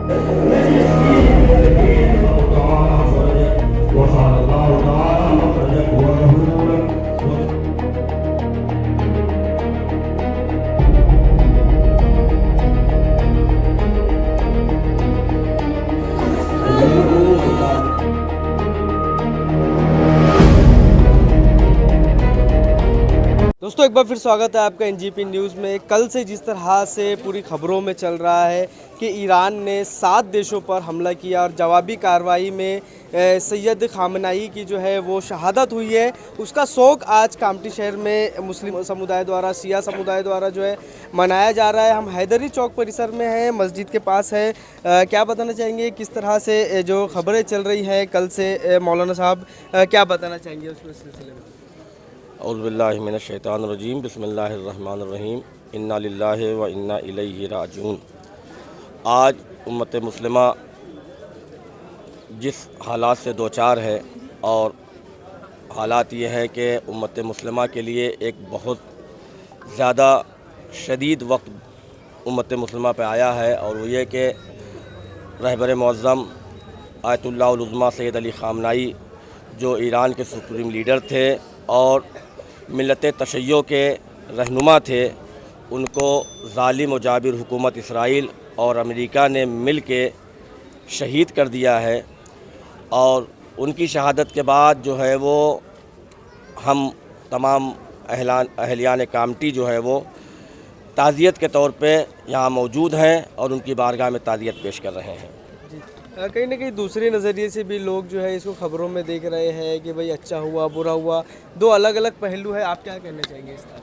दोस्तों एक बार फिर स्वागत है आपका एनजीपी न्यूज़ में। कल से जिस तरह से पूरी खबरों में चल रहा है कि ईरान ने 7 देशों पर हमला किया और जवाबी कार्रवाई में सैयद खामनेई की जो है वो शहादत हुई है, उसका शोक आज कामटी शहर में मुस्लिम समुदाय द्वारा, शिया समुदाय द्वारा जो है मनाया जा रहा है। हम हैदरी चौक परिसर में हैं, मस्जिद के पास है। क्या बताना चाहेंगे किस तरह से जो खबरें चल रही हैं कल से, मौलाना साहब क्या बताना चाहेंगे उस सिलसिले में? औज़ुबिल्लाहि मिनश्शैतानिर्रजीम बिस्मिल्लाहिर्रहमानिर्रहीम इन्ना लिल्लाहि व इन्ना इलैहि राजिऊन। आज उम्मत मुस्लिमा जिस हालात से दो चार है, और हालात ये है कि उम्मत मुस्लिमा के लिए एक बहुत ज़्यादा शदीद वक्त उम्मत मुस्लिमा पे आया है, और वो ये कि रहबर मुअज़्ज़म आयतुल्लाह उल उज़्मा सैयद अली खामनेई जो ईरान के सुप्रीम लीडर थे और मिल्लत तशय्यो के रहनुमा थे, उनको ज़ालिम व जाबिर हुकूमत इसराइल और अमेरिका ने मिल के शहीद कर दिया है। और उनकी शहादत के बाद जो है वो हम तमाम अहलियान कामटी जो है वो ताज़ियत के तौर पे यहाँ मौजूद हैं और उनकी बारगाह में ताज़ियत पेश कर रहे हैं। कहीं ना कहीं दूसरे नज़रिए से भी लोग जो है इसको खबरों में देख रहे हैं कि भाई अच्छा हुआ बुरा हुआ, दो अलग अलग पहलू है। आप क्या कहना चाहेंगे इस तरह?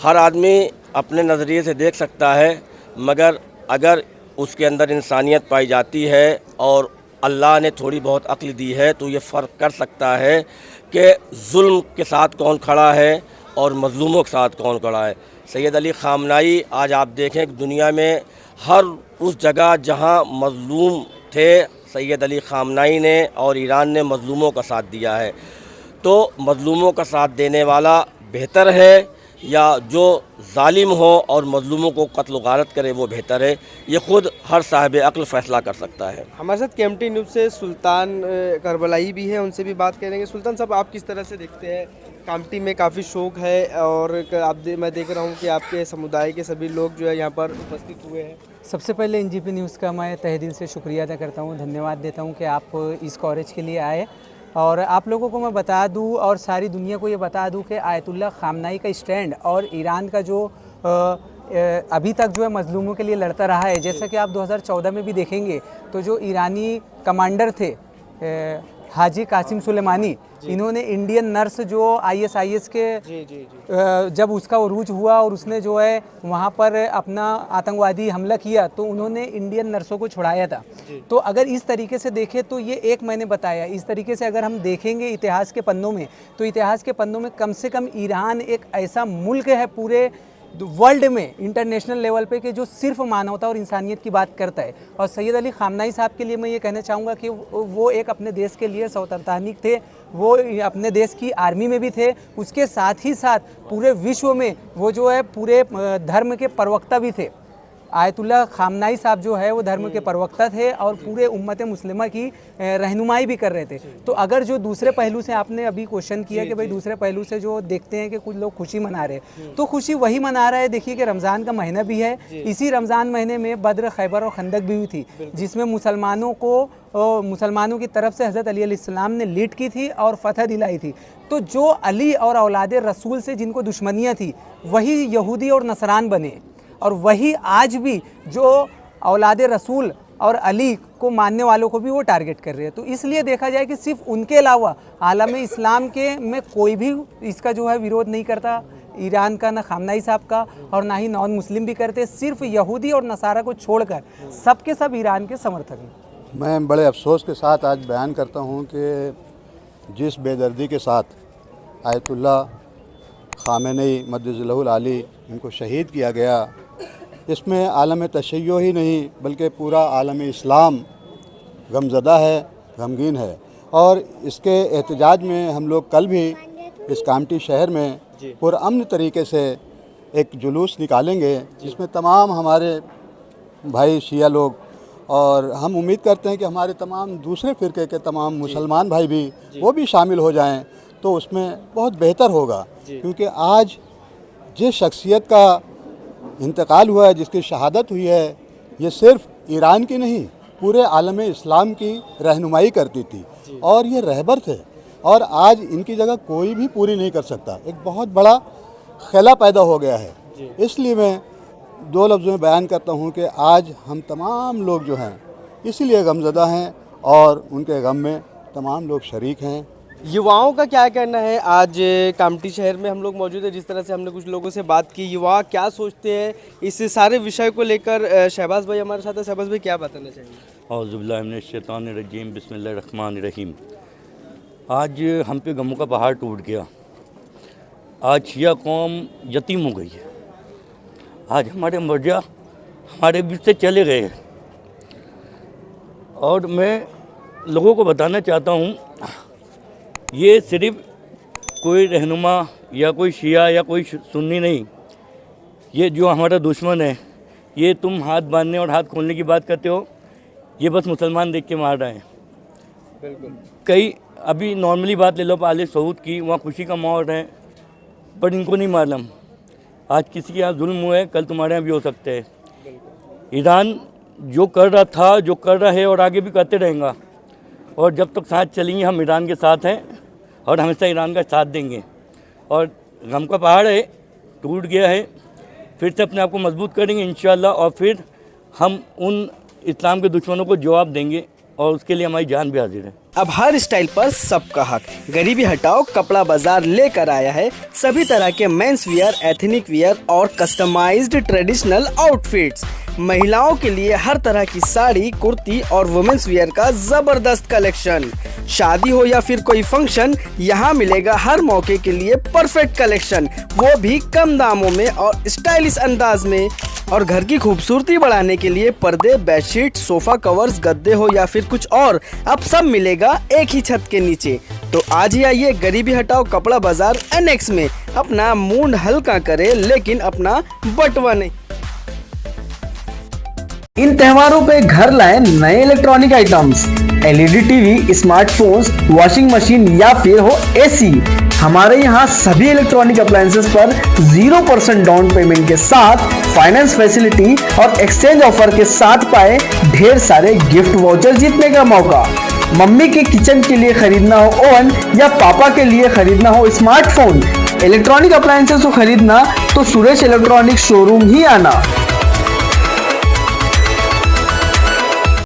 हर आदमी अपने नज़रिए से देख सकता है, मगर अगर उसके अंदर इंसानियत पाई जाती है और अल्लाह ने थोड़ी बहुत अक्ल दी है तो ये फ़र्क कर सकता है कि जुल्म के साथ कौन खड़ा है और मज़लूमों के साथ कौन खड़ा है। सैयद अली खामनेई आज आप देखें कि दुनिया में हर उस जगह जहाँ मज़लूम थे, सैयद अली खामनेई ने और ईरान ने मज़लूमों का साथ दिया है। तो मज़लूमों का साथ देने वाला बेहतर है या जो जालिम हो और मज़लूमों को कत्ल गारत करे वो बेहतर है? ये ख़ुद हर साहिब अक्ल फ़ैसला कर सकता है। हमारे साथ केएमटी न्यूज़ से सुल्तान करबलाई भी है, उनसे भी बात करेंगे। सुल्तान साहब, आप किस तरह से देखते हैं? कामटी में काफ़ी शोक है और मैं देख रहा हूँ कि आपके समुदाय के सभी लोग जो है यहाँ पर उपस्थित हुए हैं। सबसे पहले एनजीपी न्यूज़ का मैं तहे दिल से शुक्रिया अदा करता हूँ, धन्यवाद देता हूँ कि आप इस कवरेज के लिए आए। और आप लोगों को मैं बता दूँ और सारी दुनिया को ये बता दूँ कि आयतुल्लाह खामनेई का स्टैंड और ईरान का जो अभी तक जो है मज़लूमों के लिए लड़ता रहा है। जैसा कि आप 2014 में भी देखेंगे तो जो ईरानी कमांडर थे हाजी कासिम सुलेमानी, इन्होंने इंडियन नर्स जो ISIS के जब उसका उरूज हुआ और उसने जो है वहाँ पर अपना आतंकवादी हमला किया तो उन्होंने इंडियन नर्सों को छुड़ाया था। तो अगर इस तरीके से देखें तो ये एक मैंने बताया, इस तरीके से अगर हम देखेंगे इतिहास के पन्नों में तो इतिहास के पन्नों में कम से कम ईरान एक ऐसा मुल्क है पूरे वर्ल्ड में इंटरनेशनल लेवल पे कि जो सिर्फ मानवता और इंसानियत की बात करता है। और सैयद अली खामनेई साहब के लिए मैं ये कहना चाहूँगा कि वो एक अपने देश के लिए सौतरतानिक थे, वो अपने देश की आर्मी में भी थे, उसके साथ ही साथ पूरे विश्व में वो जो है पूरे धर्म के प्रवक्ता भी थे। आयतुल्लाह खामनेई साहब जो है वो धर्म के प्रवक्ता थे और पूरे उम्मत मुस्लिमा की रहनुमाई भी कर रहे थे। तो अगर जो दूसरे पहलू से आपने अभी क्वेश्चन किया कि भाई दूसरे पहलू से जो देखते हैं कि कुछ लोग खुशी मना रहे हैं, तो खुशी वही मना रहा है। देखिए कि रमज़ान का महीना भी है, इसी रमज़ान महीने में बद्र, खैबर और खंदक भी हुई थी, जिसमें मुसलमानों की तरफ से हज़रत अली अलैहिस्सलाम ने लीड की थी और फतह दिलाई थी। तो जो अली और औलाद रसूल से जिनको दुश्मनियाँ थी वही यहूदी और नसरान बने, और वही आज भी जो औलाद रसूल और अली को मानने वालों को भी वो टारगेट कर रहे हैं। तो इसलिए देखा जाए कि सिर्फ उनके अलावा आलम इस्लाम के में कोई भी इसका जो है विरोध नहीं करता, ईरान का ना खामनेई साहब का और ना ही नॉन मुस्लिम भी करते। सिर्फ यहूदी और नसारा को छोड़कर सबके सब ईरान के समर्थक हैं। मैं बड़े अफसोस के साथ आज बयान करता हूँ कि जिस बेदर्दी के साथ आयतुल्लाह खामेनेई मद्दज़ल्लहुल आली इनको शहीद किया गया, इसमें आलम तशय्यो ही नहीं बल्कि पूरा आलम इस्लाम गमज़दा है, गमगीन है। और इसके एहतजाज में हम लोग कल भी इस कामटी शहर में पुरअमन तरीके से एक जुलूस निकालेंगे जिसमें तमाम हमारे भाई शिया लोग और हम उम्मीद करते हैं कि हमारे तमाम दूसरे फ़िरके के तमाम मुसलमान भाई भी वो भी शामिल हो जाएं तो उसमें बहुत बेहतर होगा, क्योंकि आज जिस शख्सियत का इंतकाल हुआ है, जिसकी शहादत हुई है, ये सिर्फ़ ईरान की नहीं पूरे आलम इस्लाम की रहनुमाई करती थी और ये रहबर थे और आज इनकी जगह कोई भी पूरी नहीं कर सकता। एक बहुत बड़ा खला पैदा हो गया है। इसलिए मैं दो लफ्ज़ों में बयान करता हूँ कि आज हम तमाम लोग जो हैं इसीलिए गमज़दा हैं और उनके गम में तमाम लोग शरीक हैं। युवाओं का क्या कहना है? आज कामठी शहर में हम लोग मौजूद हैं, जिस तरह से हमने कुछ लोगों से बात की, युवा क्या सोचते हैं इस सारे विषय को लेकर? शहबाज भाई हमारे साथ है। शहबाज भाई क्या बताना चाहेंगे? औज़ुबिल्लाहि मिनश्शैतानिर्रजीम, बिस्मिल्लाहिर्रहमानिर्रहीम। आज हम पे गमों का पहाड़ टूट गया। आज शिया कौम यतीम हो गई है। आज हमारे मर्जा हमारे बीच से चले गए हैं और मैं लोगों को बताना चाहता हूँ, ये सिर्फ कोई रहनुमा या कोई शिया या कोई सुन्नी नहीं, ये जो हमारा दुश्मन है, ये तुम हाथ बांधने और हाथ खोलने की बात करते हो, ये बस मुसलमान देख के मार रहे हैं। बिल्कुल। कई अभी नॉर्मली बात ले लो आले सऊद की, वहाँ खुशी का माहौल है, पर इनको नहीं मालूम आज किसी के यहाँ जुल्म हुआ है, कल तुम्हारे यहाँ भी हो सकते हैं। ईरान जो कर रहा था, जो कर रहा है और आगे भी करते रहेगा, और जब तक साथ चलेंगे हम ईरान के साथ हैं और हमेशा ईरान का साथ देंगे। और गम का पहाड़ है, टूट गया है, फिर से अपने आप को मजबूत करेंगे इंशाअल्लाह और फिर हम उन इस्लाम के दुश्मनों को जवाब देंगे और उसके लिए हमारी जान भी हाजिर है। अब हर स्टाइल पर सबका हक, गरीबी हटाओ कपड़ा बाजार लेकर आया है सभी तरह के मेंस वियर, एथनिक वियर और कस्टमाइज्ड ट्रेडिशनल आउटफिट्स। महिलाओं के लिए हर तरह की साड़ी, कुर्ती और वुमेन्स वियर का जबरदस्त कलेक्शन। शादी हो या फिर कोई फंक्शन, यहाँ मिलेगा हर मौके के लिए परफेक्ट कलेक्शन, वो भी कम दामों में और स्टाइलिश अंदाज में। और घर की खूबसूरती बढ़ाने के लिए पर्दे, बेडशीट, सोफा कवर्स, गद्दे हो या फिर कुछ और, अब सब मिलेगा एक ही छत के नीचे। तो आज ही आइए गरीबी हटाओ कपड़ा बाजार एनेक्स में, अपना मूड हल्का करे लेकिन अपना बटवा नहीं। इन त्योहारों पे घर लाएं नए electronic items, LED TV, smartphones, washing machine या फिर हो एसी। हमारे यहाँ सभी इलेक्ट्रॉनिक अप्लायंसेस पर 0% डाउन पेमेंट के साथ फाइनेंस फैसिलिटी और एक्सचेंज ऑफर के साथ पाए ढेर सारे गिफ्ट वाउचर जीतने का मौका। मम्मी के किचन के लिए खरीदना हो ओवन या पापा के लिए खरीदना हो स्मार्टफोन, इलेक्ट्रॉनिक अप्लायंसेस को खरीदना तो सुरेश इलेक्ट्रॉनिक शोरूम ही आना।